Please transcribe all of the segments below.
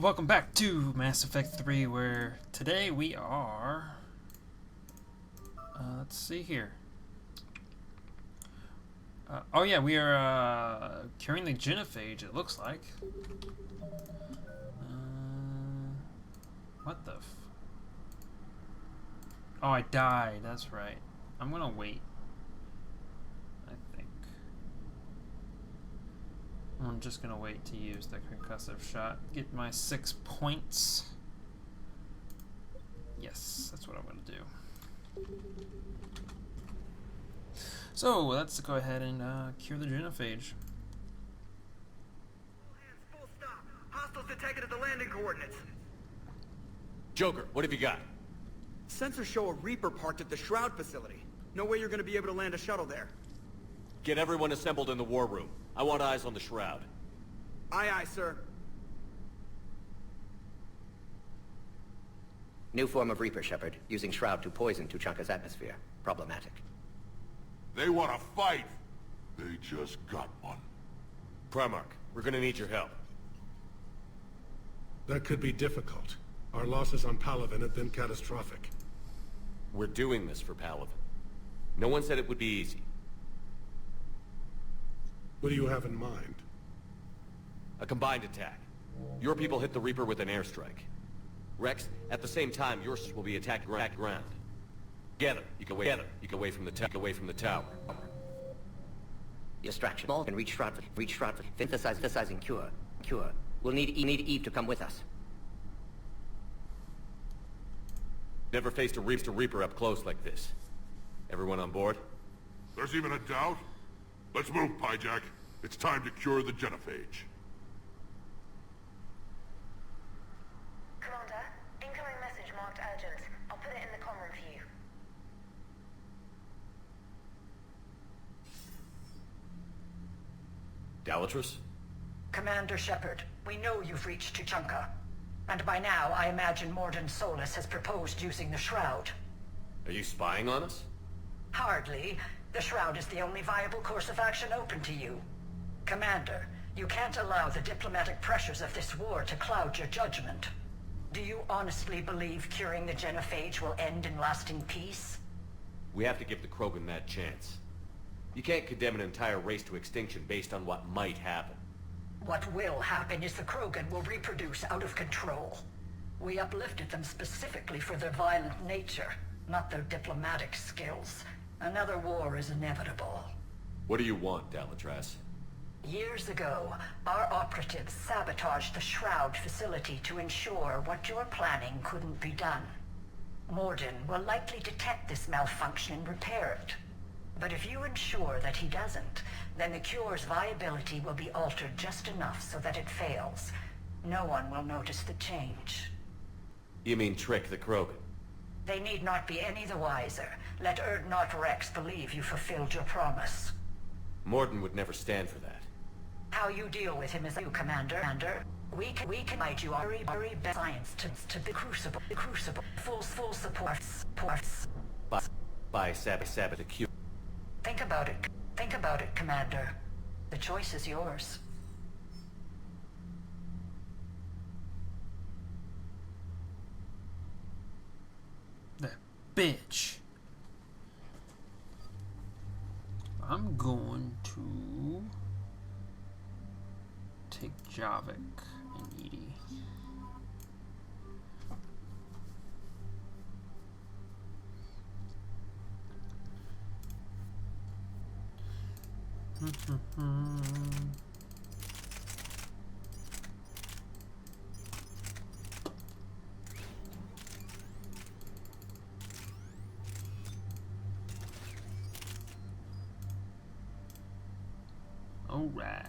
welcome back to Mass Effect 3, where today we are... let's see here. Oh yeah, we are curing the Genophage, it looks like. What the f... Oh, I died, that's right. I'm gonna wait, I think. I'm just gonna wait to use the concussive shot. Get my 6 points. Yes, that's what I'm gonna do. So let's go ahead and cure the Genophage. Full stop. Hostiles detected at the landing coordinates. Joker, what have you got? Sensors show a Reaper parked at the Shroud facility. No way you're gonna be able to land a shuttle there. Get everyone assembled in the war room. I want eyes on the Shroud. Aye, aye, sir. New form of Reaper, Shepard. Using Shroud to poison Tuchanka's atmosphere. Problematic. They want to fight. They just got one. Primarch, we're gonna need your help. That could be difficult. Our losses on Palaven have been catastrophic. We're doing this for Palaven. No one said it would be easy. What do you have in mind? A combined attack. Your people hit the Reaper with an airstrike. Rex, at the same time, yours will be attacked ground. Together, you can away from the tower. Distraction. All can reach Shroud. Synthesizing cure. We'll need Eve to come with us. Never faced a Reaper up close like this. Everyone on board? There's even a doubt? Let's move, Pyjack. It's time to cure the Genophage. Commander, incoming message marked urgent. I'll put it in the comm room for you. Dalatrus? Commander Shepard, we know you've reached Tuchanka. And by now, I imagine Mordin Solus has proposed using the Shroud. Are you spying on us? Hardly. The Shroud is the only viable course of action open to you. Commander, you can't allow the diplomatic pressures of this war to cloud your judgment. Do you honestly believe curing the Genophage will end in lasting peace? We have to give the Krogan that chance. You can't condemn an entire race to extinction based on what might happen. What will happen is the Krogan will reproduce out of control. We uplifted them specifically for their violent nature, not their diplomatic skills. Another war is inevitable. What do you want, Dalatrus? Years ago, our operatives sabotaged the Shroud facility to ensure what you're planning couldn't be done. Mordin will likely detect this malfunction and repair it. But if you ensure that he doesn't, then the cure's viability will be altered just enough so that it fails. No one will notice the change. You mean trick the Krogan? They need not be any the wiser. Let Urdnot Rex believe you fulfilled your promise. Mordin would never stand for that. How you deal with him is you, Commander. We can guide you our very best science to the Crucible. Full support. By Sabbath the cure. Think about it, Commander. The choice is yours. That bitch. I'm going to take Javik and Edie. Alright.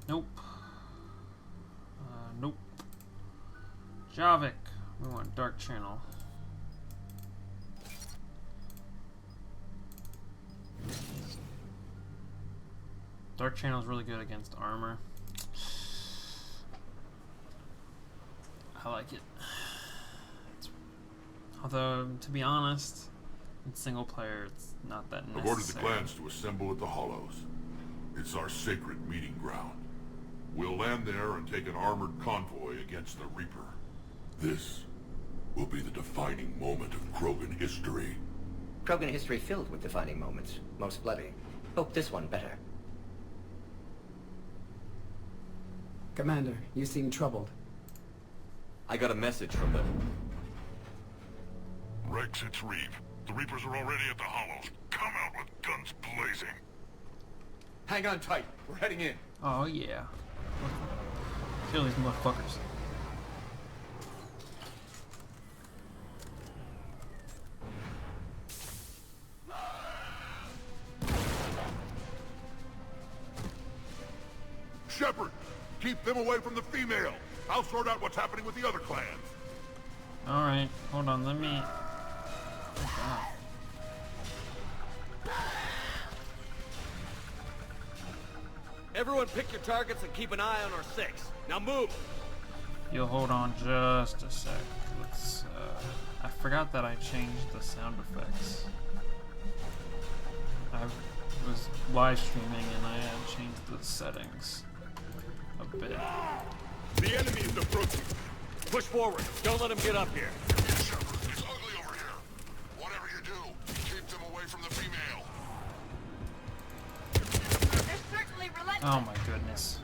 Nope. Nope. Javik. We want Dark Channel. Dark Channel is really good against armor. I like it. Although, to be honest, in single player, it's not that necessary. I've ordered the clans to assemble at the Hollows. It's our sacred meeting ground. We'll land there and take an armored convoy against the Reaper. This will be the defining moment of Krogan history. Krogan history filled with defining moments. Most bloody. Hope this one better. Commander, you seem troubled. I got a message from them. Rex, it's Reeve. The Reapers are already at the Hollows. Come out with guns blazing. Hang on tight. We're heading in. Oh yeah. Kill these motherfuckers. Shepard, keep them away from the female. I'll sort out what's happening with the other clans. Alright, hold on, let me... Oh, God. Everyone pick your targets and keep an eye on our 6. Now move! You'll hold on just a sec. Let's, I forgot that I changed the sound effects. I was live streaming and I had changed the settings a bit. The enemy is approaching. Push forward. Don't let them get up here. Shepard, it's ugly over here. Whatever you do, keep them away from the female. They're certainly relentless. Oh my goodness.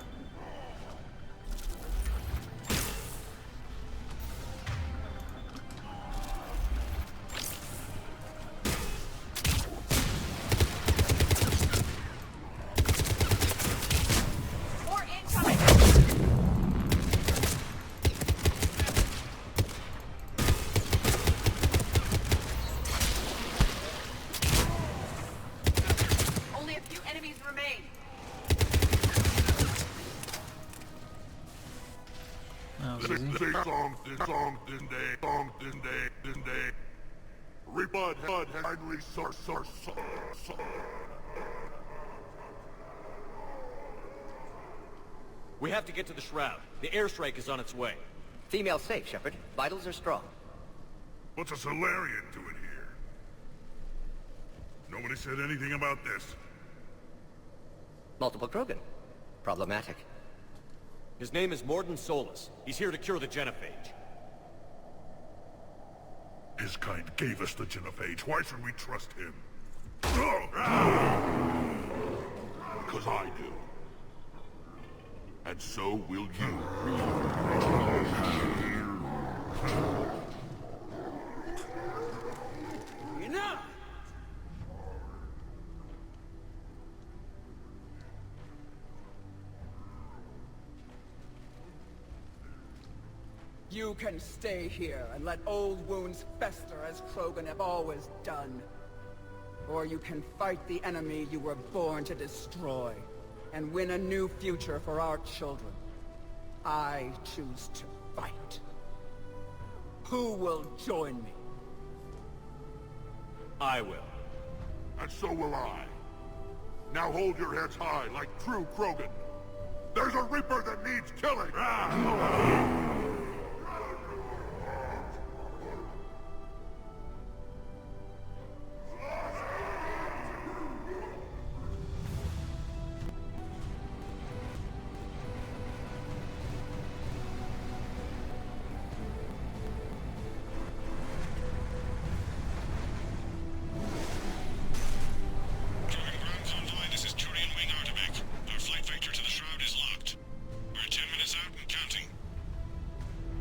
More incoming. Only a few enemies remain. That was easy. This day. Reaper has finally We have to get to the Shroud. The airstrike is on its way. Female safe, Shepard. Vitals are strong. What's a Solarian doing here? Nobody said anything about this. Multiple Krogan. Problematic. His name is Morden Solus. He's here to cure the Genophage. His kind gave us the Genophage. Why should we trust him? Because I do. And so will you. Enough! You can stay here and let old wounds fester as Krogan have always done. Or you can fight the enemy you were born to destroy, and win a new future for our children. I choose to fight. Who will join me? I will. And so will I. Now hold your heads high like true Krogan. There's a Reaper that needs killing!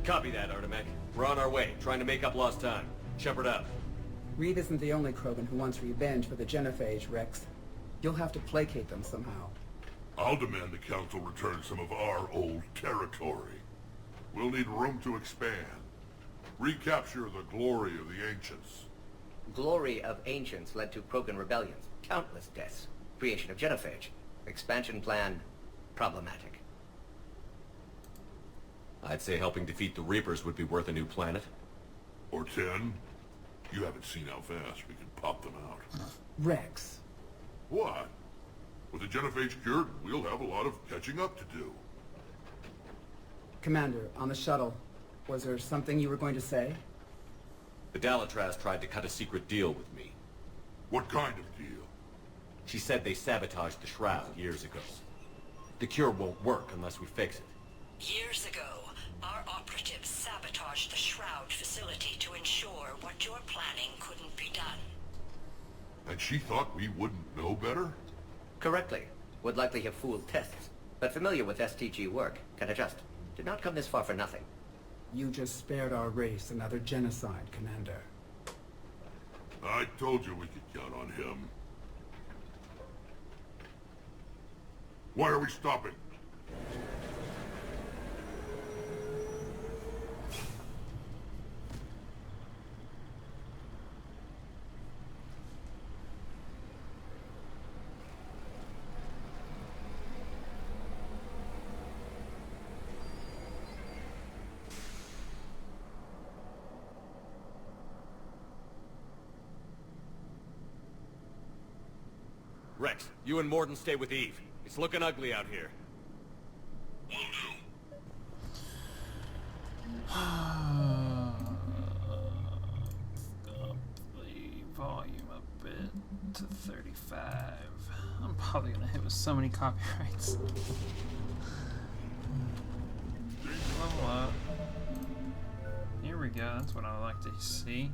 Copy that, Artemek. We're on our way, trying to make up lost time. Shepard out. Reed isn't the only Krogan who wants revenge for the Genophage, Rex. You'll have to placate them somehow. I'll demand the Council return some of our old territory. We'll need room to expand. Recapture the glory of the Ancients. Glory of Ancients led to Krogan rebellions. Countless deaths. Creation of Genophage. Expansion plan, problematic. I'd say helping defeat the Reapers would be worth a new planet. Or 10. You haven't seen how fast we can pop them out. Rex. What? With the Genophage cured, we'll have a lot of catching up to do. Commander, on the shuttle, was there something you were going to say? The Dalatraz tried to cut a secret deal with me. What kind of deal? She said they sabotaged the Shroud years ago. The cure won't work unless we fix it. Years ago, our operatives sabotaged the Shroud facility to ensure what you're planning couldn't be done. And she thought we wouldn't know better? Correctly. Would likely have fooled tests, but familiar with STG work, can adjust. Did not come this far for nothing. You just spared our race another genocide, Commander. I told you we could count on him. Why are we stopping? Rex, you and Morden stay with Eve. It's looking ugly out here. Will do. Up the volume a bit to 35. I'm probably gonna hit with so many copyrights. Level up. Here we go, that's what I like to see.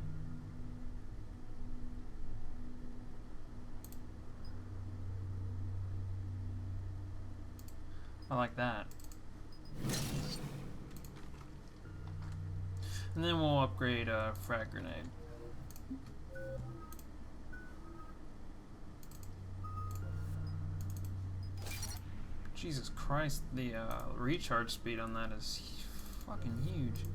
I like that. And then we'll upgrade a frag grenade. Jesus Christ, the recharge speed on that is fucking huge.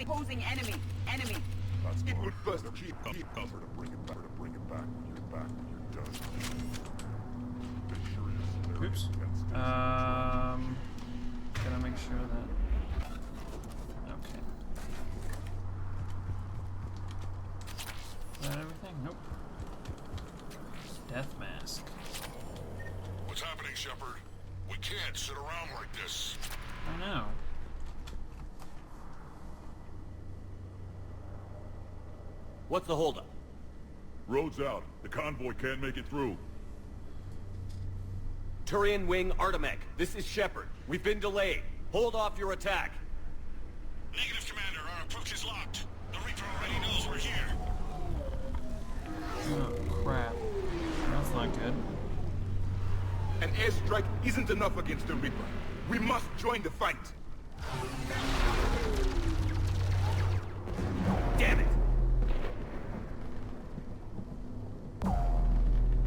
Posing enemy. That's good. Best keep cover to bring it back when you're back when you're done. Make sure you're Oops. against it. Gotta make sure that. Okay. Is that everything? Nope. Death mask. What's happening, Shepard? We can't sit around like this. I know. What's the holdup? Road's out. The convoy can't make it through. Turian Wing Artemech, this is Shepard. We've been delayed. Hold off your attack. Negative, Commander. Our approach is locked. The Reaper already knows we're here. Oh crap. That's not good. An airstrike isn't enough against the Reaper. We must join the fight. Damn it!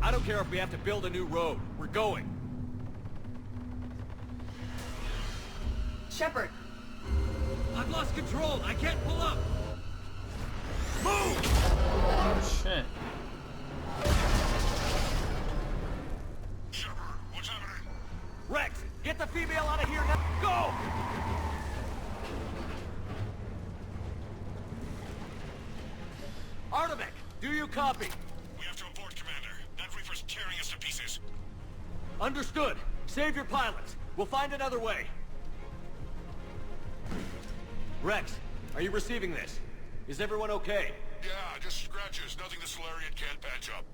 I don't care if we have to build a new road. We're going. Shepard, I've lost control. I can't pull up. Move! Oh shit. Shepard, what's happening? Rex, get the female out of here now. Go! Artemech, do you copy? We have to abort, Commander. That Reaper's tearing us to pieces. Understood. Save your pilots. We'll find another way. Rex, are you receiving this? Is everyone okay? Yeah, just scratches. Nothing the Solarian can't patch up.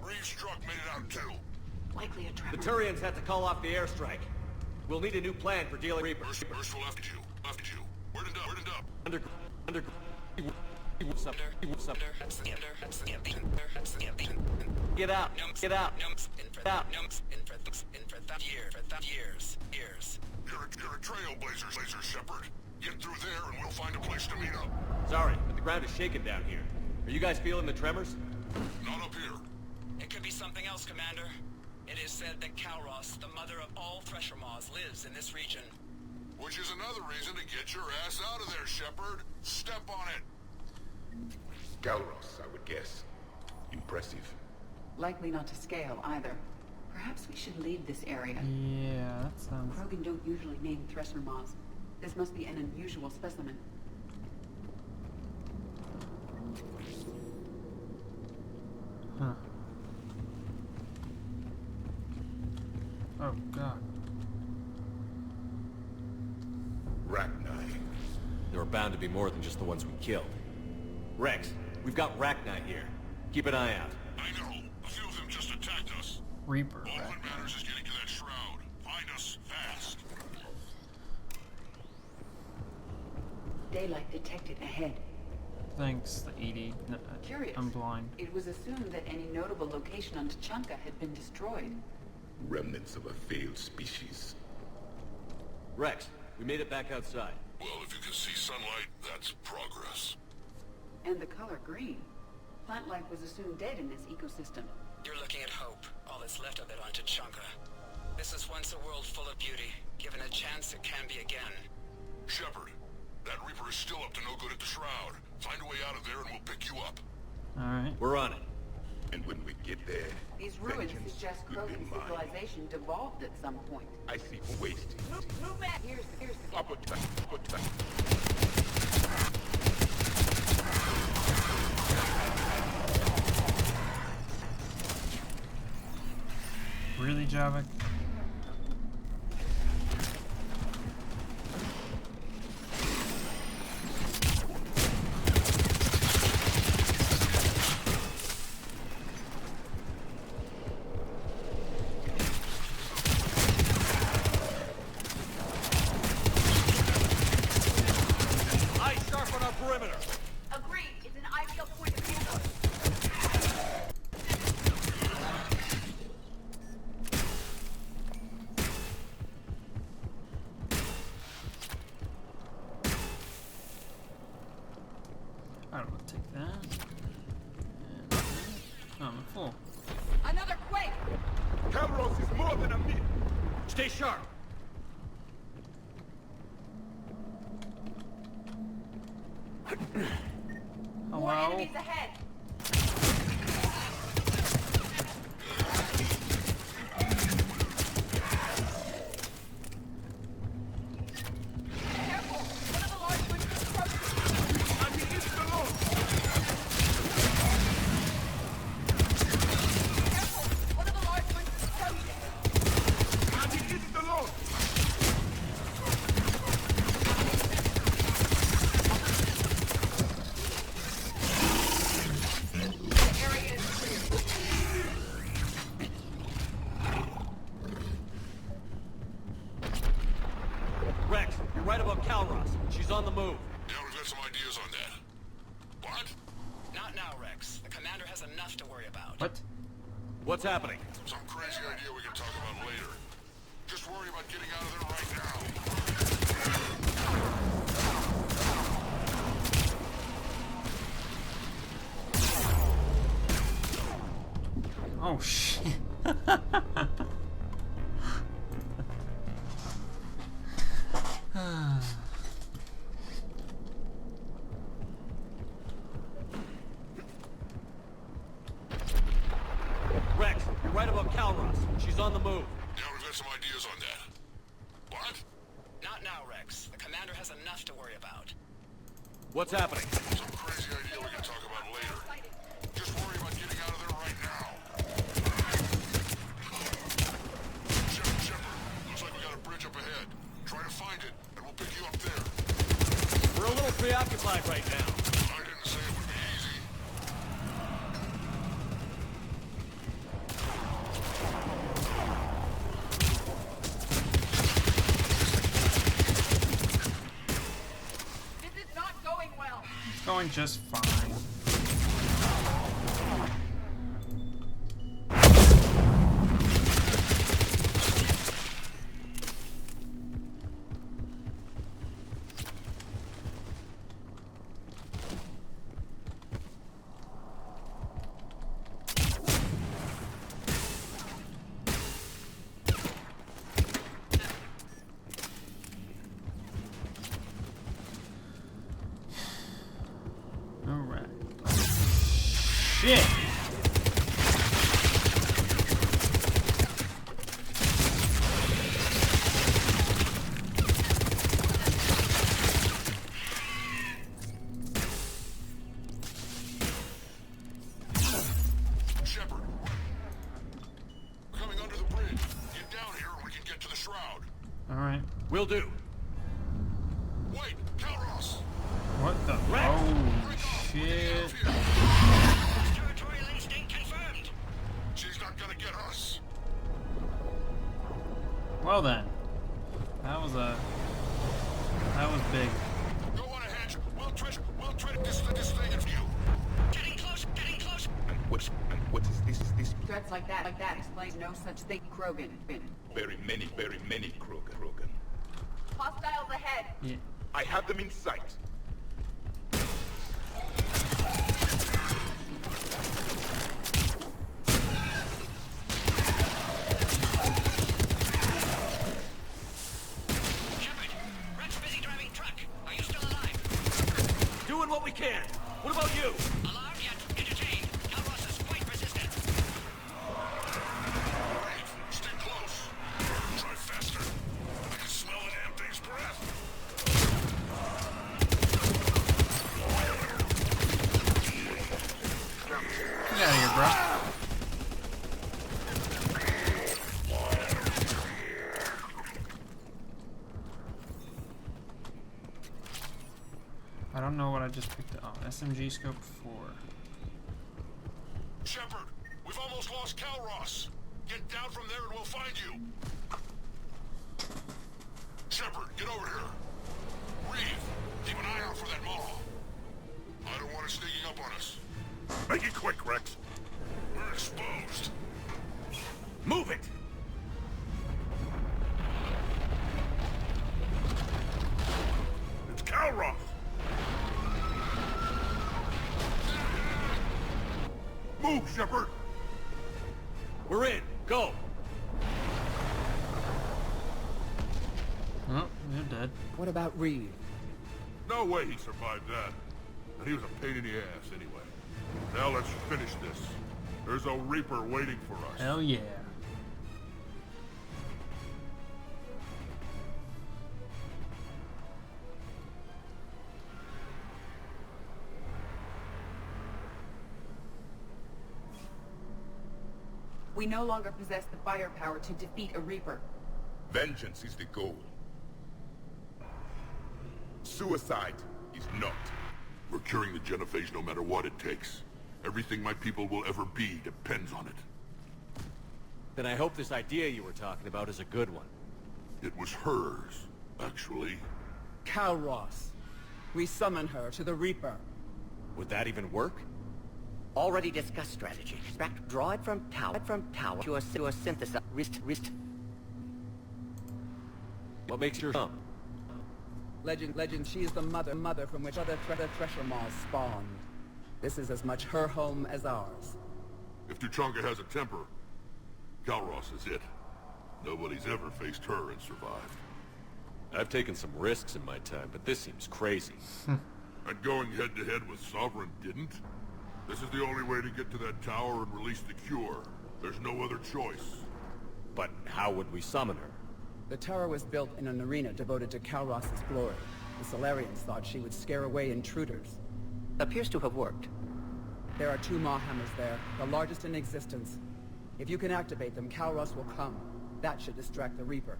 Reeves' truck made it out too. Likely a trap. The Turians had to call off the airstrike. We'll need a new plan for dealing with Reapers. Merciful left you. Where to dump? Under... Get out! Get out! You're a trailblazer, Shepard. Get through there and we'll find a place to meet up. Sorry, but the ground is shaking down here. Are you guys feeling the tremors? Not up here. It could be something else, Commander. It is said that Kalros, the mother of all Thresher Maws, lives in this region. Which is another reason to get your ass out of there, Shepard. Step on it. Galros, I would guess. Impressive. Likely not to scale, either. Perhaps we should leave this area. Yeah, that sounds... Krogan don't usually name Thresher Maws. This must be an unusual specimen. Huh. Oh, God. Rachni. There were bound to be more than just the ones we killed. Rex, We've got Rachni here. Keep an eye out. I know. A few of them just attacked us. Reaper. All that matters is getting to that shroud. Find us fast. Daylight detected ahead. Thanks, the Edie. No, Curious. I'm blind. It was assumed that any notable location on Tachanka had been destroyed. Remnants of a failed species. Rex, we made it back outside. Well, if you can see sunlight, that's progress. And the color green. Plant life was assumed dead in this ecosystem. You're looking at hope, all that's left of it on Tachanka. This is once a world full of beauty. Given a chance, it can be again. Shepard, that Reaper is still up to no good at the shroud. Find a way out of there and we'll pick you up. Alright. We're on it. And when we get there, These ruins vengeance suggest will be Krogan mine. civilization devolved at some point. I see wasting. Move back! Here's the Upper back. Really, Javik? Eyes sharp on our perimeter. Agreed. It's an ideal point of view. I don't want to take that. And I'm full. Another quake! Camros is more than a myth. Stay sharp. More Hello? enemies ahead! Careful! One of the large ones is approaching! I mean, it's the Lord. Careful! One of the large ones is approaching! I mean, it's the Lord. The area is clear. Rex, you're right about Calros. She's on the move. Yeah, we've got some ideas on that. What? Not now, Rex. The commander has enough to worry about. What? What's happening? Some crazy idea we can talk about later. Just worry about getting out of there right now. Oh, shit. Rex, you're right about Calros. She's on the move. Yeah, we've got some ideas on that. What? Not now, Rex. The commander has enough to worry about. What's happening? Some crazy idea we can talk about later. Just worry about getting out of there right now. Shepard, looks like we got a bridge up ahead. Try to find it, and we'll pick you up there. We're a little preoccupied right now. I didn't say it would be easy. This is not going well. It's going just fine. Alright. Shit! Shepard, we're coming under the bridge. Get down here and we can get to the shroud. Alright. Will do. Wait, Calros! What the? Rex! Oh, Break off! shit. Territorial instinct confirmed. She's not gonna get us. Well then, that was big. Go on ahead. We'll tread this thing in view. Getting close, getting close. And what is this? Threats like that explains no such thing, Krogan. Very many Krogan. Hostiles ahead. Yeah. I have them in sight. Shepard, Rex busy driving truck. Are you still alive? Doing what we can. What about you? Alarmed yet? Entertained. Calross is quite resistant. Wait, stay close. Try faster. I can smell the damn thing's breath. Get out of here, bro. I don't know what I just picked up. SMG scope 4. Shepard, we've almost lost Calross. Get down from there and we'll find you. Shepard, get over here. Reeve, keep an eye out for that mall. I don't want it sneaking up on us. Make it quick, Rex. We're exposed. Move it! It's Calross. Move, Shepard. We're in. Go! Oh, you're dead. What about Reeve? No way he survived that. And he was a pain in the ass anyway. Now let's finish this. There's a Reaper waiting for us. Hell yeah. We no longer possess the firepower to defeat a Reaper. Vengeance is the goal. Suicide is not. We're curing the Genophage no matter what it takes. Everything my people will ever be depends on it. Then I hope this idea you were talking about is a good one. It was hers, actually. Calross. We summon her to the Reaper. Would that even work? Already discussed strategy. Extract droid from tower to a synthesizer. Wrist. What makes your jump? Legend, she is the mother from which other Thresher Maws spawned. This is as much her home as ours. If Tuchanka has a temper, Calross is it. Nobody's ever faced her and survived. I've taken some risks in my time, but this seems crazy. And going head-to-head with Sovereign didn't? This is the only way to get to that tower and release the cure. There's no other choice. But how would we summon her? The tower was built in an arena devoted to Calross's glory. The Solarians thought she would scare away intruders. Appears to have worked. There are 2 Maw hammers there, the largest in existence. If you can activate them, Calross will come. That should distract the Reaper.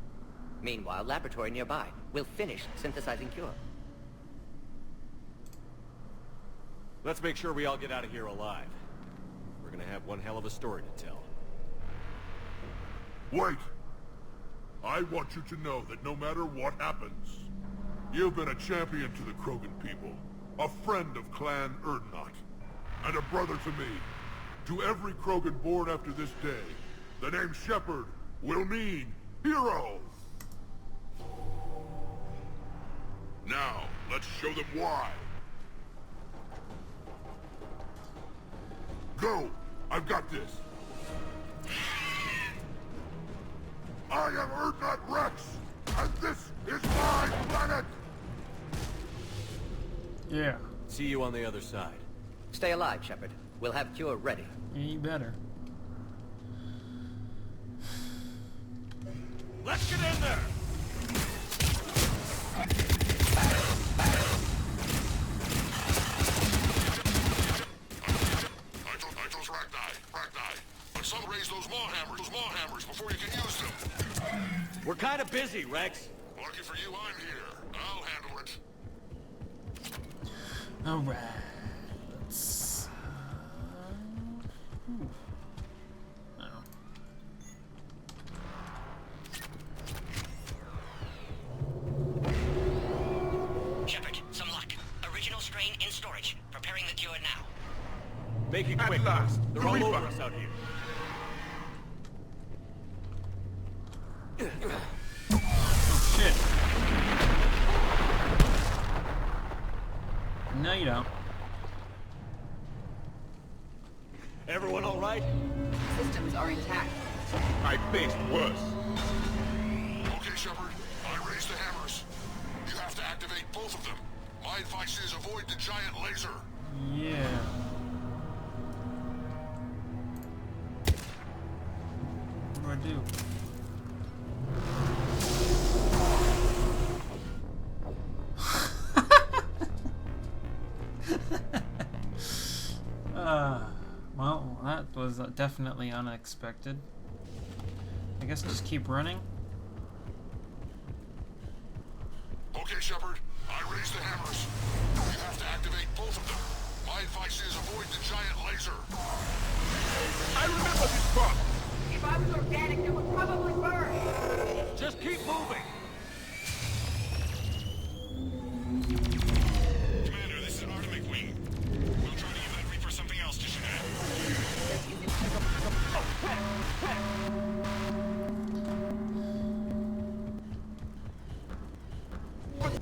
Meanwhile, laboratory nearby. We'll finish synthesizing cure. Let's make sure we all get out of here alive. We're gonna have one hell of a story to tell. Wait! I want you to know that no matter what happens, you've been a champion to the Krogan people, a friend of Clan Erdnot, and a brother to me. To every Krogan born after this day, the name Shepard will mean hero! Now, let's show them why. Go! I've got this! I am Erdnot Rex, and this is my planet! Yeah. See you on the other side. Stay alive, Shepard. We'll have cure ready. Yeah, you better. Let's get in there! I chose Ragni. But some raise those maw hammers before you can use them. We're kind of busy, Rex. Lucky for you, I'm here. I'll handle it. Alright. No. Shepard, some luck. Original strain in storage. Preparing the cure now. Make it At quick. last, They're the all Reaper. over us out here. Oh, shit. No, you don't. Everyone all right? Systems are intact. I faced worse. Okay, Shepard. I raised the hammers. You have to activate both of them. My advice is avoid the giant laser. Yeah. What do I do? Well, that was definitely unexpected. I guess just keep running. Okay, Shepard. I raised the hammers. You have to activate both of them. My advice is avoid the giant laser. I remember this spot. If I was organic, it would probably burn. Just keep moving. Commander, this is Artemic Wing. We'll try to give that Reaper something else to shoot at.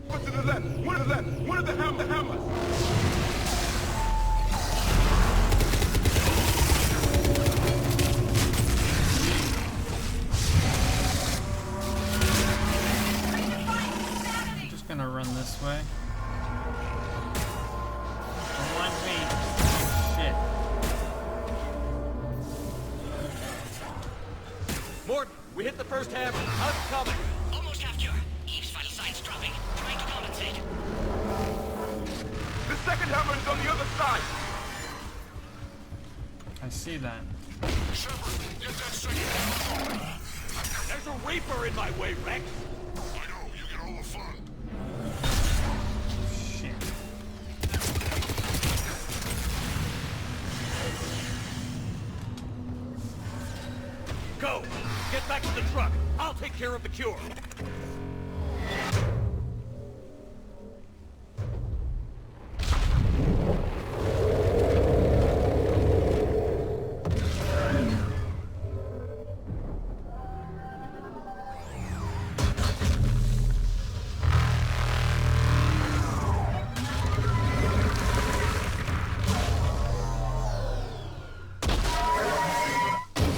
What's to the left? One to the left. One of the hammers. I'm just gonna run this way. Don't mind me. Shit. Morton, we hit the first hammer. How's it coming? Almost half cure. Eve's vital signs dropping. Trying to compensate. The second hammer is on the other side. I see that. Shepard, get that second hammer going. There's a Reaper in my way, Rex. I know, you get all the fun. Shit. Go! Get back to the truck. I'll take care of the cure.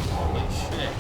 Holy shit.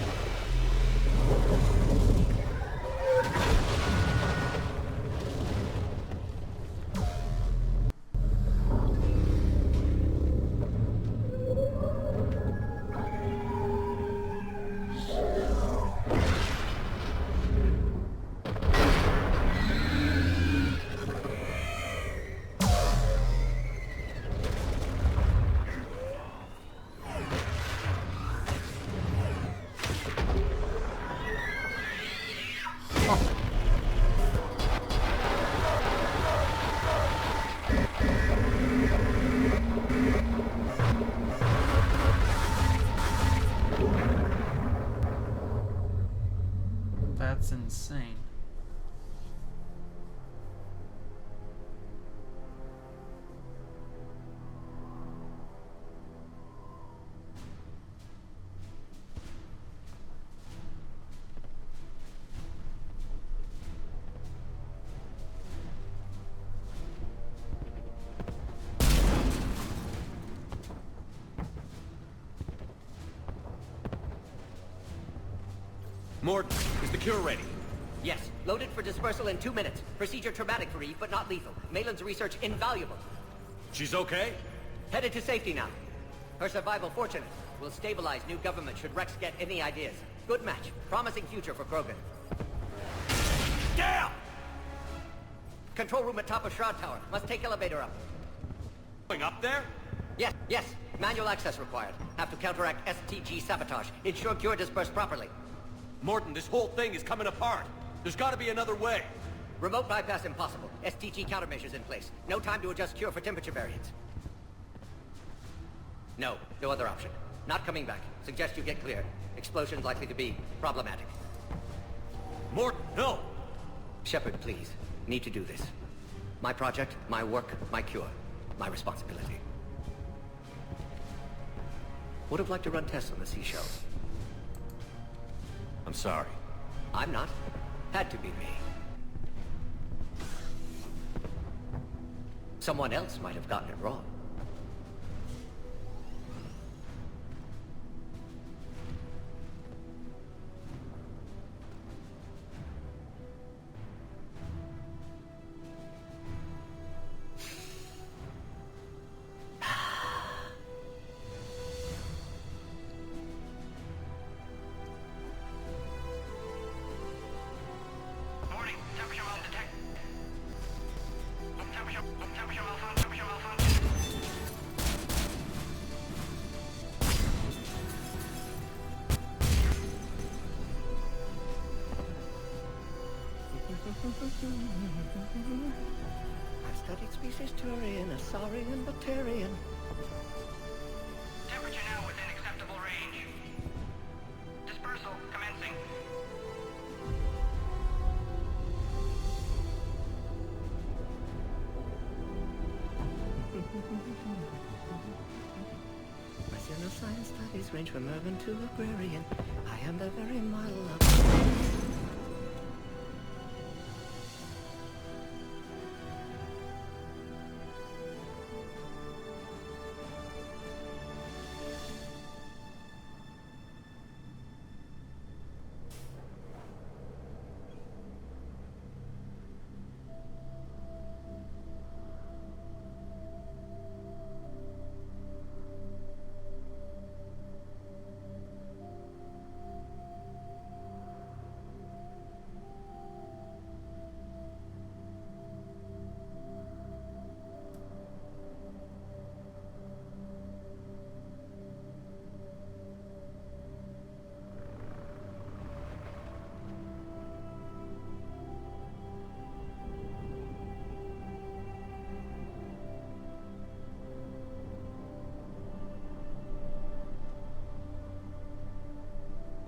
That's insane. Morton, is the cure ready? Yes, loaded for dispersal in 2 minutes. Procedure traumatic for Eve, but not lethal. Malin's research invaluable. She's okay? Headed to safety now. Her survival fortunate. Will stabilize new government should Rex get any ideas. Good match. Promising future for Krogan. Down! Control room at top of Shroud Tower. Must take elevator up. Going up there? Yes. Manual access required. Have to counteract STG sabotage. Ensure cure dispersed properly. Morton, this whole thing is coming apart. There's gotta be another way. Remote bypass impossible. STG countermeasures in place. No time to adjust cure for temperature variance. No other option. Not coming back. Suggest you get clear. Explosion's likely to be problematic. Mort, no! Shepard, please. Need to do this. My project, my work, my cure. My responsibility. Would have liked to run tests on the seashells. I'm sorry. I'm not. Had to be me. Someone else might have gotten it wrong. I've studied species Turian, Asaurian, Batarian. Temperature now within acceptable range. Dispersal commencing. My science studies range from urban to agrarian. I am the very model of...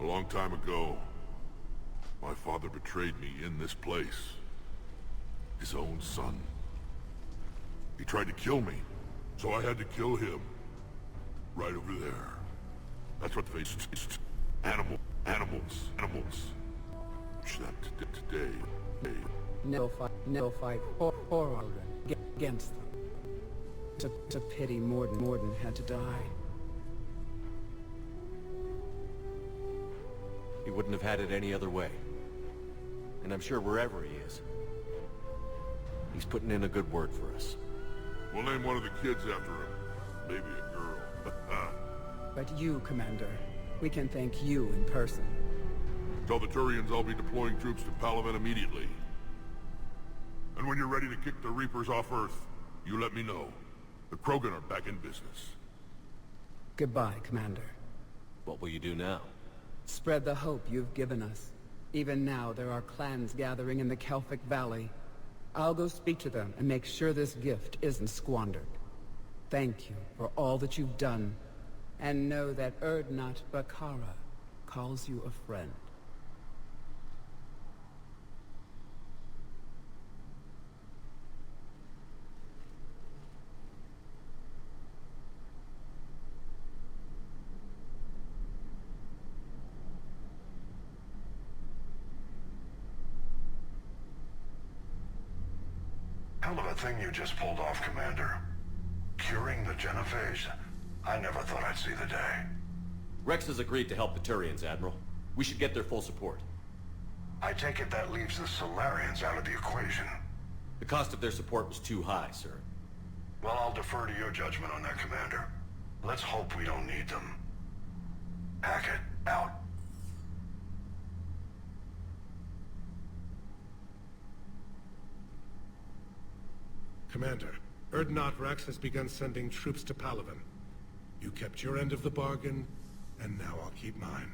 A long time ago, my father betrayed me in this place. His own son. He tried to kill me, so I had to kill him. Right over there. That's what the face is. Animals. Today. No fight horror against them. It's a pity Morden had to die. He wouldn't have had it any other way. And I'm sure wherever he is, he's putting in a good word for us. We'll name one of the kids after him. Maybe a girl. But you, Commander, we can thank you in person. Tell the Turians I'll be deploying troops to Palaven immediately. And when you're ready to kick the Reapers off Earth, you let me know. The Krogan are back in business. Goodbye, Commander. What will you do now? Spread the hope you've given us. Even now, there are clans gathering in the Kelphic Valley. I'll go speak to them and make sure this gift isn't squandered. Thank you for all that you've done, and know that Urdnot Bakara calls you a friend. Hell of a thing you just pulled off, Commander. Curing the Genophage? I never thought I'd see the day. Rex has agreed to help the Turians, Admiral. We should get their full support. I take it that leaves the Solarians out of the equation. The cost of their support was too high, sir. Well, I'll defer to your judgment on that, Commander. Let's hope we don't need them. Hackett, out. Commander, Urdnot Rex has begun sending troops to Palaven. You kept your end of the bargain, and now I'll keep mine.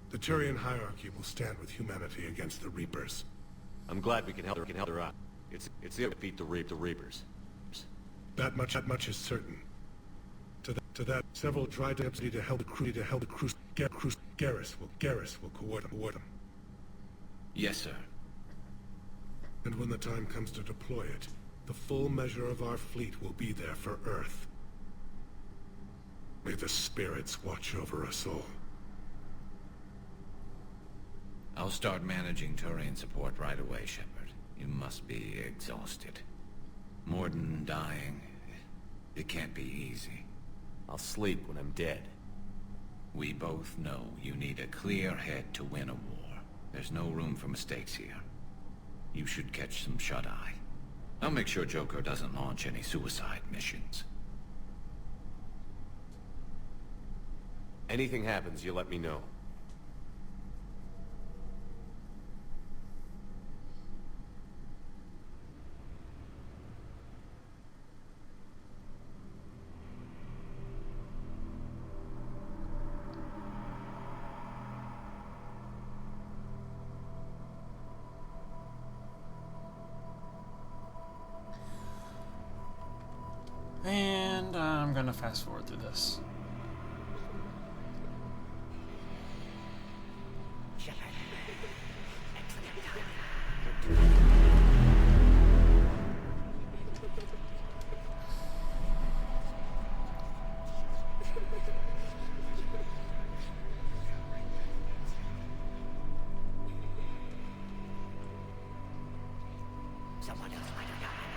The Turian hierarchy will stand with humanity against the Reapers. I'm glad we can help her out. It's the defeat the Reapers. That much is certain. To To that, several dry debs need to help the crew. Garrus will coordinate them. Yes, sir. And when the time comes to deploy it, the full measure of our fleet will be there for Earth. May the spirits watch over us all. I'll start managing terrain support right away, Shepard. You must be exhausted. Morden dying. It can't be easy. I'll sleep when I'm dead. We both know you need a clear head to win a war. There's no room for mistakes here. You should catch some shut-eye. I'll make sure Joker doesn't launch any suicide missions. Anything happens, you let me know. And I'm gonna fast forward through this. Someone else might have gotten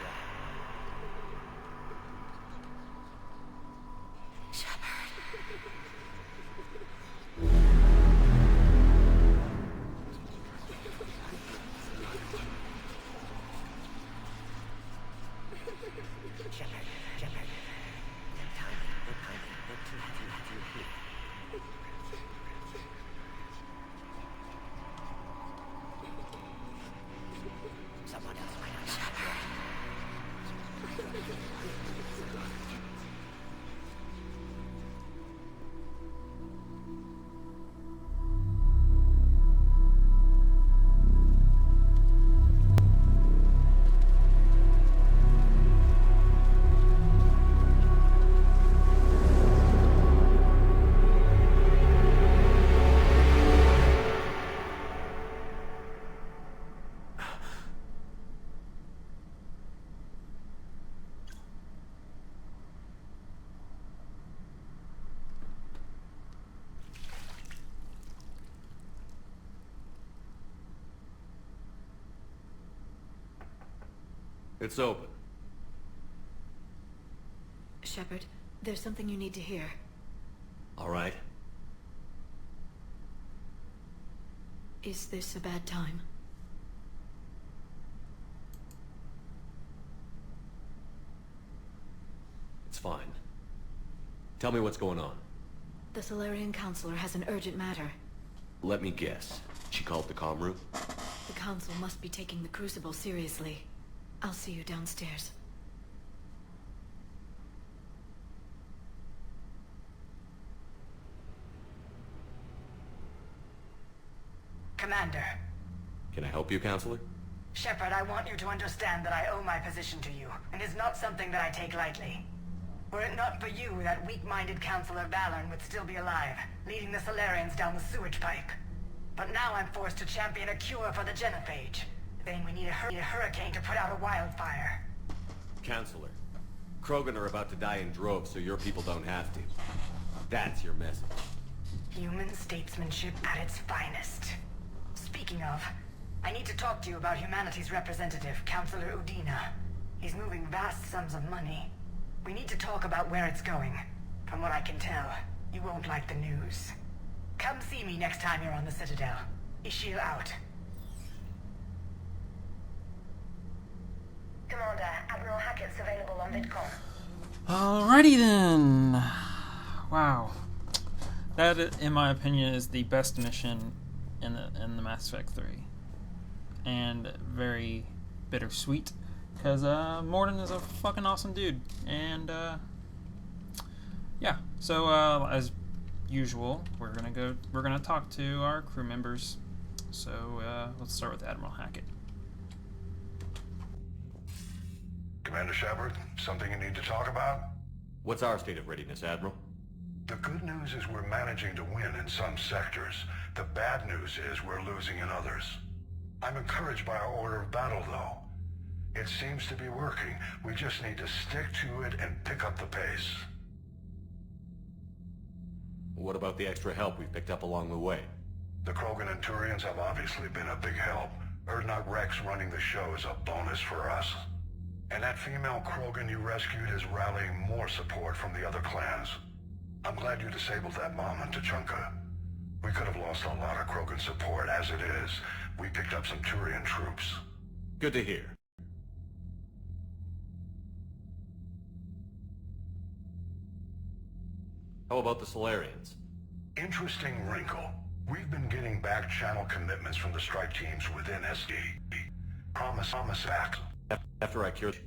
It's open. Shepard, there's something you need to hear. All right. Is this a bad time? It's fine. Tell me what's going on. The Solarian Counselor has an urgent matter. Let me guess. She called the comm room? The Council must be taking the Crucible seriously. I'll see you downstairs. Commander. Can I help you, Counselor? Shepard, I want you to understand that I owe my position to you, and it's not something that I take lightly. Were it not for you, that weak-minded Counselor Valorn would still be alive, leading the Solarians down the sewage pipe. But now I'm forced to champion a cure for the Genophage. Then we need a hurricane to put out a wildfire. Counselor, Krogan are about to die in droves so your people don't have to. That's your message. Human statesmanship at its finest. Speaking of, I need to talk to you about humanity's representative, Counselor Udina. He's moving vast sums of money. We need to talk about where it's going. From what I can tell, you won't like the news. Come see me next time you're on the Citadel. Ishil out. Commander, Admiral Hackett's available on VidCom. Alrighty then. Wow. That, in my opinion, is the best mission in the Mass Effect 3. And very bittersweet, because Morden is a fucking awesome dude. And yeah, so as usual, we're gonna talk to our crew members. So let's start with Admiral Hackett. Commander Shepard, something you need to talk about? What's our state of readiness, Admiral? The good news is we're managing to win in some sectors. The bad news is we're losing in others. I'm encouraged by our order of battle, though. It seems to be working. We just need to stick to it and pick up the pace. What about the extra help we've picked up along the way? The Krogan and Turians have obviously been a big help. Urdnot Rex running the show is a bonus for us. And that female Krogan you rescued is rallying more support from the other clans. I'm glad you disabled that bomb on Tuchanka. We could have lost a lot of Krogan support. As it is, we picked up some Turian troops. Good to hear. How about the Solarians? Interesting wrinkle. We've been getting back-channel commitments from the strike teams within SD. Promise back. After I cured...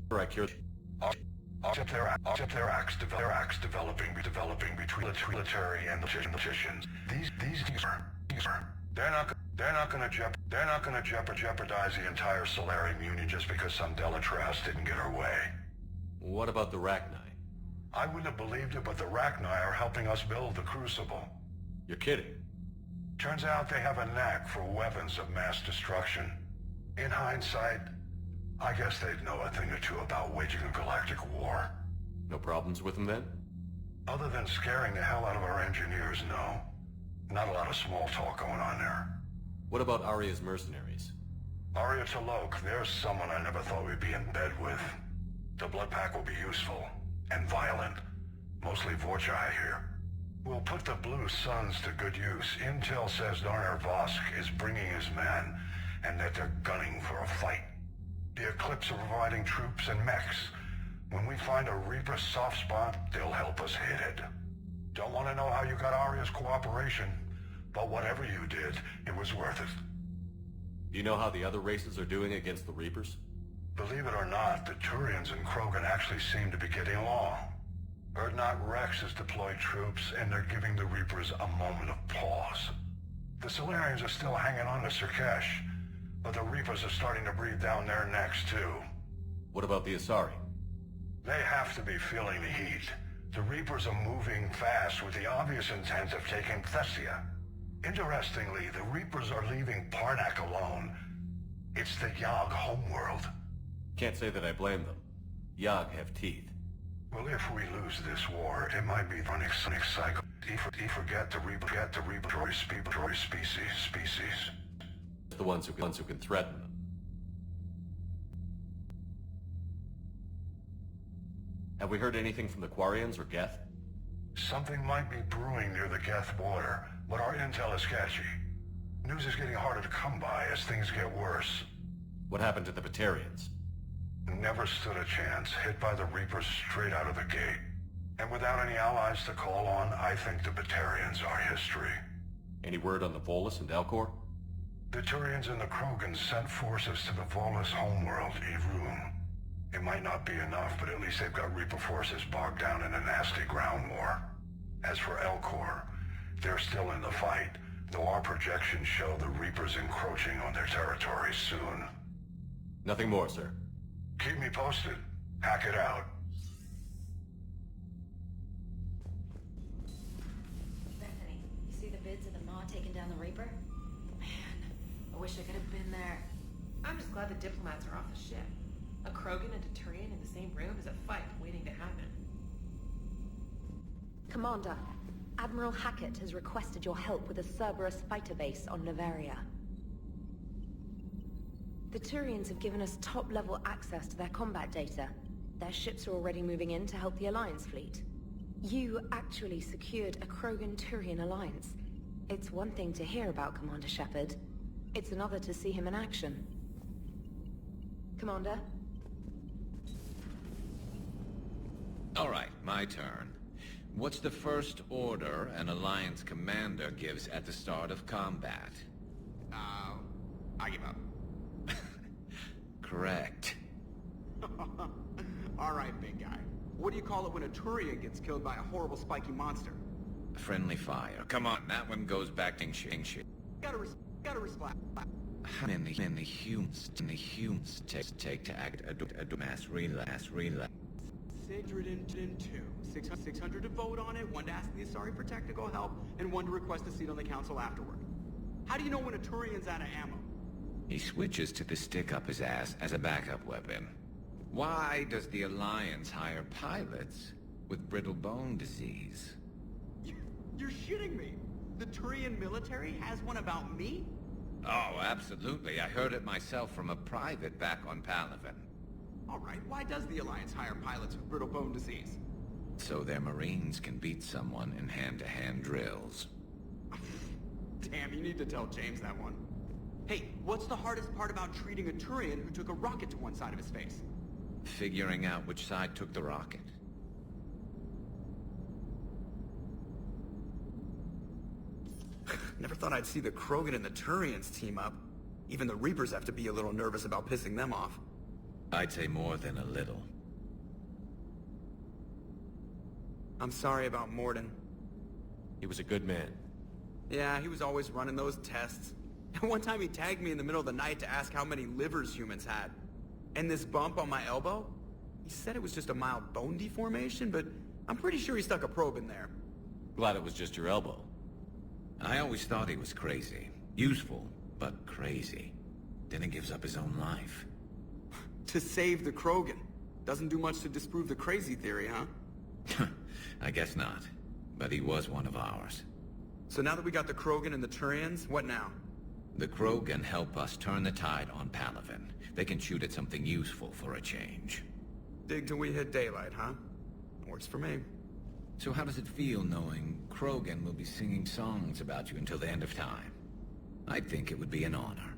Except their acts developing between the military and the politicians. These are they're not gonna jeopardize the entire Solarian Union just because some Delatras didn't get our way. What about the Rachni? I wouldn't have believed it, but the Rachni are helping us build the Crucible. You're kidding. Turns out they have a knack for weapons of mass destruction. In hindsight, I guess they'd know a thing or two about waging a galactic war. No problems with them then? Other than scaring the hell out of our engineers, no. Not a lot of small talk going on there. What about Arya's mercenaries? Arya T'Lok, there's someone I never thought we'd be in bed with. The Blood Pack will be useful. And violent. Mostly Vorcha, I hear. We'll put the Blue Suns to good use. Intel says Darner Vosk is bringing his men, and that they're gunning for a fight. The Eclipse are providing troops and mechs. When we find a Reaper soft spot, they'll help us hit it. Don't want to know how you got Arya's cooperation, but whatever you did, it was worth it. Do you know how the other races are doing against the Reapers? Believe it or not, the Turians and Krogan actually seem to be getting along. Urdnot Rex has deployed troops, and they're giving the Reapers a moment of pause. The Solarians are still hanging on to Surkesh, but the Reapers are starting to breathe down their necks, too. What about the Asari? They have to be feeling the heat. The Reapers are moving fast with the obvious intent of taking Thessia. Interestingly, the Reapers are leaving Parnak alone. It's the Yogg homeworld. Can't say that I blame them. Yogg have teeth. Well, if we lose this war, it might be running sonic cycle. Forget the Reaper species. The ones who can threaten them. Have we heard anything from the Quarians or Geth? Something might be brewing near the Geth border, but our intel is sketchy. News is getting harder to come by as things get worse. What happened to the Batarians? Never stood a chance, hit by the Reapers straight out of the gate. And without any allies to call on, I think the Batarians are history. Any word on the Volus and Elcor? The Turians and the Krogan sent forces to the Volus homeworld, Irun. It might not be enough, but at least they've got Reaper forces bogged down in a nasty ground war. As for Elcor, they're still in the fight, though our projections show the Reapers encroaching on their territory soon. Nothing more, sir. Keep me posted. Hack it out. Bethany, you see the vids of the Maw taking down the Reaper? Man, I wish I could have been there. I'm just glad the diplomats are off the ship. A Krogan and a Turian in the same room is a fight waiting to happen. Commander, Admiral Hackett has requested your help with a Cerberus fighter base on Novaria. The Turians have given us top-level access to their combat data. Their ships are already moving in to help the Alliance fleet. You actually secured a Krogan-Turian alliance. It's one thing to hear about Commander Shepard. It's another to see him in action. Commander? All right, my turn. What's the first order an Alliance commander gives at the start of combat? I give up. Correct. All right, big guy. What do you call it when a Turian gets killed by a horrible spiky monster? Friendly fire. Come on, that one goes back to shit. Gotta respect. How many humans take to act a mass relay? 602. 600 to vote on it, 1 to ask the Asari for technical help, and 1 to request a seat on the council afterward. How do you know when a Turian's out of ammo? He switches to the stick up his ass as a backup weapon. Why does the Alliance hire pilots with brittle bone disease? You're shitting me! The Turian military has one about me? Oh, absolutely. I heard it myself from a private back on Palaven. Alright, why does the Alliance hire pilots with brittle bone disease? So their Marines can beat someone in hand-to-hand drills. Damn, you need to tell James that one. Hey, what's the hardest part about treating a Turian who took a rocket to one side of his face? Figuring out which side took the rocket. Never thought I'd see the Krogan and the Turians team up. Even the Reapers have to be a little nervous about pissing them off. I'd say more than a little. I'm sorry about Morden. He was a good man. Yeah, he was always running those tests. And one time he tagged me in the middle of the night to ask how many livers humans had. And this bump on my elbow? He said it was just a mild bone deformation, but I'm pretty sure he stuck a probe in there. Glad it was just your elbow. I always thought he was crazy. Useful, but crazy. Then he gives up his own life. To save the Krogan. Doesn't do much to disprove the crazy theory, huh? I guess not. But he was one of ours. So now that we got the Krogan and the Turians, what now? The Krogan help us turn the tide on Palaven. They can shoot at something useful for a change. Dig till we hit daylight, huh? Works for me. So how does it feel knowing Krogan will be singing songs about you until the end of time? I think it would be an honor.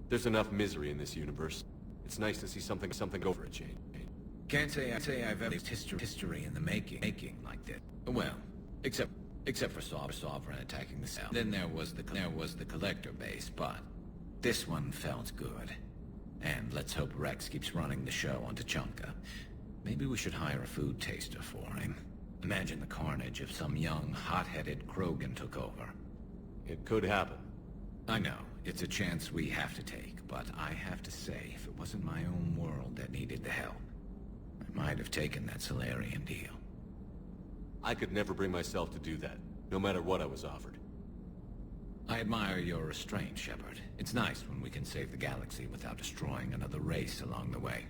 There's enough misery in this universe. It's nice to see something go for a change. Can't say I've ever lived history in the making like this. Well, except for Sovereign attacking the cell. Then there was the Collector base, but this one felt good. And let's hope Rex keeps running the show on Tuchanka. Maybe we should hire a food taster for him. Imagine the carnage if some young, hot-headed Krogan took over. It could happen. I know, it's a chance we have to take, but I have to say, if it wasn't my own world that needed the help, I might have taken that Solarian deal. I could never bring myself to do that, no matter what I was offered. I admire your restraint, Shepard. It's nice when we can save the galaxy without destroying another race along the way.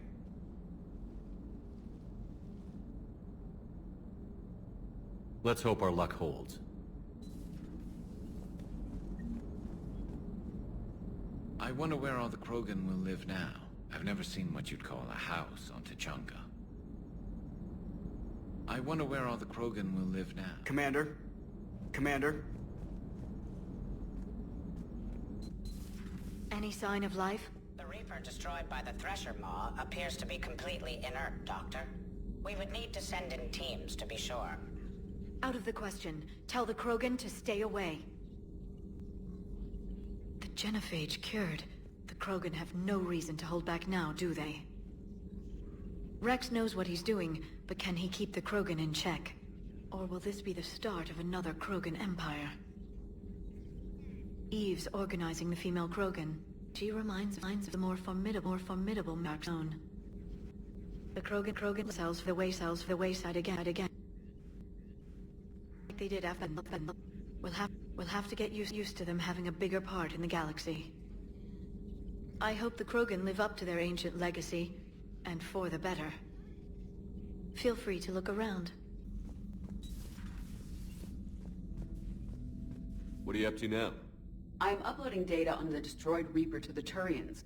Let's hope our luck holds. I wonder where all the Krogan will live now. I've never seen what you'd call a house on Tuchanka. I wonder where all the Krogan will live now. Commander? Commander? Any sign of life? The Reaper destroyed by the Thresher Maw appears to be completely inert, Doctor. We would need to send in teams to be sure. Out of the question. Tell the Krogan to stay away. The Genophage cured. The Krogan have no reason to hold back now, do they? Rex knows what he's doing, but can he keep the Krogan in check? Or will this be the start of another Krogan empire? Eve's organizing the female Krogan. She reminds of the more formidable Mark Zone. The Krogan sells for the wayside again. Like they did after. We'll have to get used to them having a bigger part in the galaxy. I hope the Krogan live up to their ancient legacy, and for the better. Feel free to look around. What are you up to now? I'm uploading data on the destroyed Reaper to the Turians.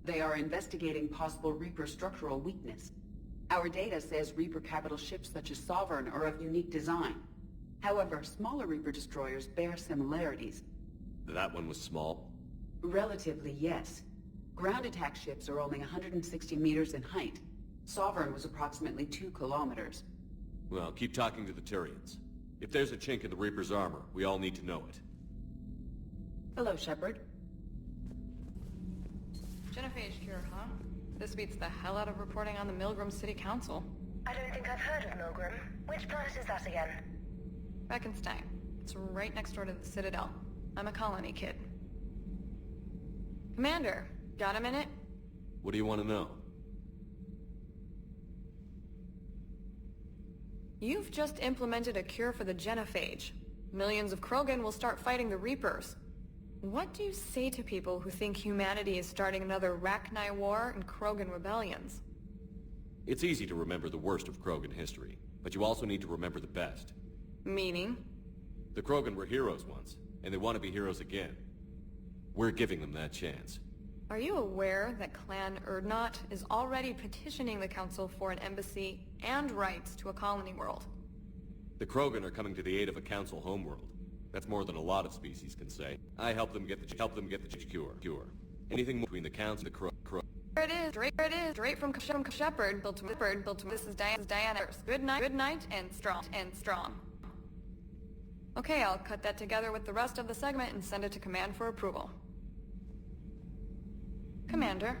They are investigating possible Reaper structural weakness. Our data says Reaper capital ships such as Sovereign are of unique design. However, smaller Reaper destroyers bear similarities. That one was small. Relatively, yes. Ground attack ships are only 160 meters in height. Sovereign was approximately 2 kilometers. Well, keep talking to the Turians. If there's a chink in the Reaper's armor, we all need to know it. Hello, Shepard. Genophage cure, huh? This beats the hell out of reporting on the Milgram City Council. I don't think I've heard of Milgram. Which planet is that again? Beckenstein. It's right next door to the Citadel. I'm a colony kid. Commander, got a minute? What do you want to know? You've just implemented a cure for the Genophage. Millions of Krogan will start fighting the Reapers. What do you say to people who think humanity is starting another Rachni War and Krogan rebellions? It's easy to remember the worst of Krogan history, but you also need to remember the best. Meaning? The Krogan were heroes once, and they want to be heroes again. We're giving them that chance. Are you aware that Clan Urdnot is already petitioning the Council for an embassy and rights to a colony world? The Krogan are coming to the aid of a Council homeworld. That's more than a lot of species can say. I help them get the cure. Anything more between the Council and the There it is, straight from Shepherd, built to this is Diana. Good night, and strong. Okay, I'll cut that together with the rest of the segment and send it to Command for approval. Commander.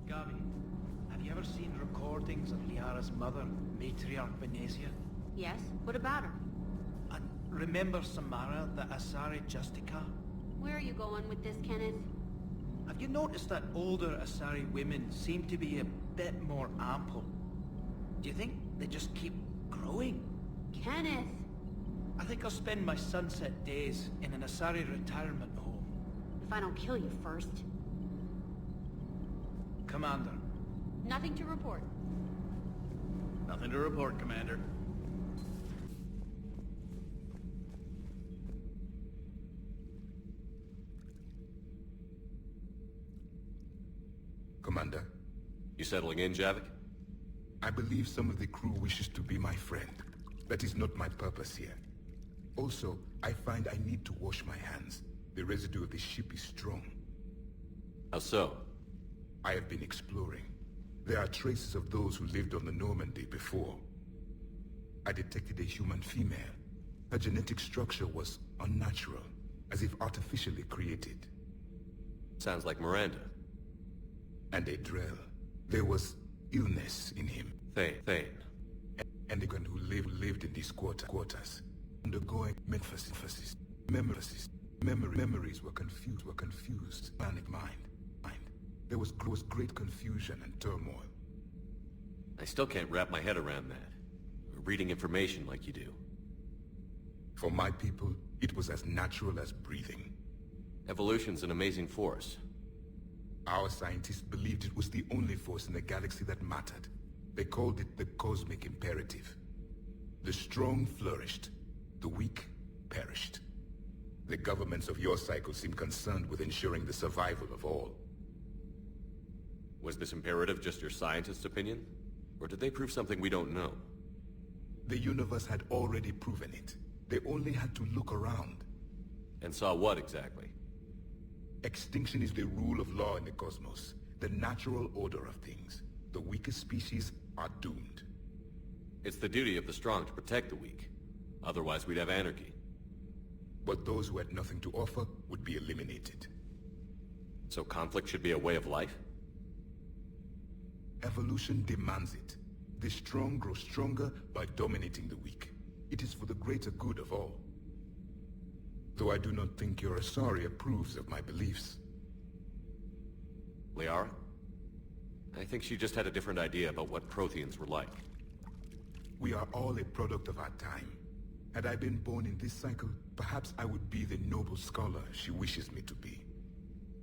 Gavi, have you ever seen recordings of Liara's mother, Matriarch Venezia? Yes? What about her? And remember Samara, the Asari Justica? Where are you going with this, Kenneth? Have you noticed that older Asari women seem to be a bit more ample? Do you think they just keep growing? Kenneth! I think I'll spend my sunset days in an Asari retirement home. If I don't kill you first. Commander. Nothing to report. Nothing to report, Commander. Commander. You settling in, Javik? I believe some of the crew wishes to be my friend. That is not my purpose here. Also, I find I need to wash my hands. The residue of the ship is strong. How so? I have been exploring. There are traces of those who lived on the Normandy before. I detected a human female. Her genetic structure was unnatural, as if artificially created. Sounds like Miranda. And a Drell. There was illness in him. Thane. And the one who lived in these quarters, undergoing metamorphosis. Memories were confused. Panic mind. There was great confusion and turmoil. I still can't wrap my head around that. Reading information like you do. For my people, it was as natural as breathing. Evolution's an amazing force. Our scientists believed it was the only force in the galaxy that mattered. They called it the cosmic imperative. The strong flourished, the weak perished. The governments of your cycle seem concerned with ensuring the survival of all. Was this imperative just your scientist's opinion? Or did they prove something we don't know? The universe had already proven it. They only had to look around. And saw what exactly? Extinction is the rule of law in the cosmos, the natural order of things. The weakest species are doomed. It's the duty of the strong to protect the weak. Otherwise we'd have anarchy. But those who had nothing to offer would be eliminated. So conflict should be a way of life? Evolution demands it. The strong grow stronger by dominating the weak. It is for the greater good of all. Though I do not think your Asari approves of my beliefs. Liara? I think she just had a different idea about what Protheans were like. We are all a product of our time. Had I been born in this cycle, perhaps I would be the noble scholar she wishes me to be.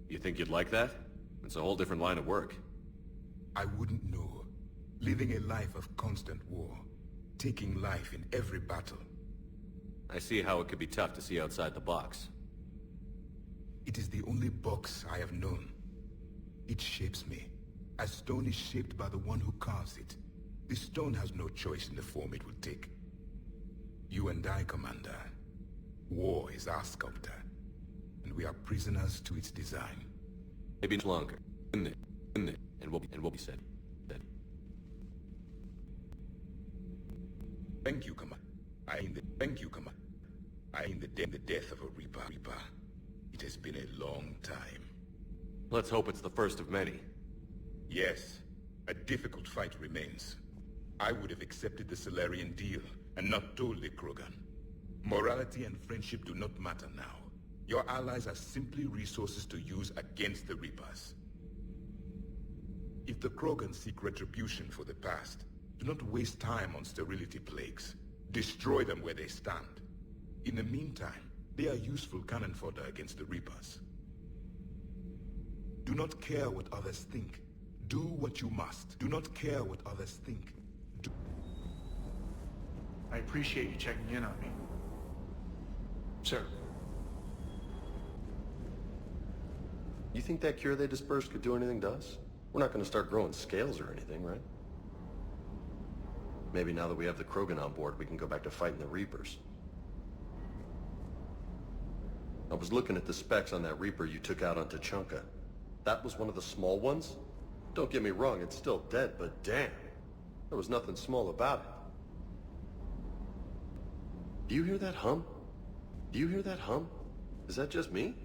You think you'd like that? It's a whole different line of work. I wouldn't know. Living a life of constant war. Taking life in every battle. I see how it could be tough to see outside the box. It is the only box I have known. It shapes me, as stone is shaped by the one who carves it. The stone has no choice in the form it will take. You and I, Commander. War is our sculptor, and we are prisoners to its design. Maybe longer. And we'll be said. Thank you, Commander. Thank you, Commander. I am the death of a Reaper. It has been a long time. Let's hope it's the first of many. Yes. A difficult fight remains. I would have accepted the Solarian deal and not told the Krogan. Morality and friendship do not matter now. Your allies are simply resources to use against the Reapers. If the Krogan seek retribution for the past, Do not waste time on sterility plagues. Destroy them where they stand. In the meantime, they are useful cannon fodder against the Reapers. Do not care what others think. Do what you must. Do not care what others think. I appreciate you checking in on me. Sir. You think that cure they dispersed could do anything to us? We're not going to start growing scales or anything, right? Maybe now that we have the Krogan on board, we can go back to fighting the Reapers. I was looking at the specs on that Reaper you took out on Tachanka. That was one of the small ones? Don't get me wrong, it's still dead, but damn. There was nothing small about it. Do you hear that hum? Do you hear that hum? Is that just me?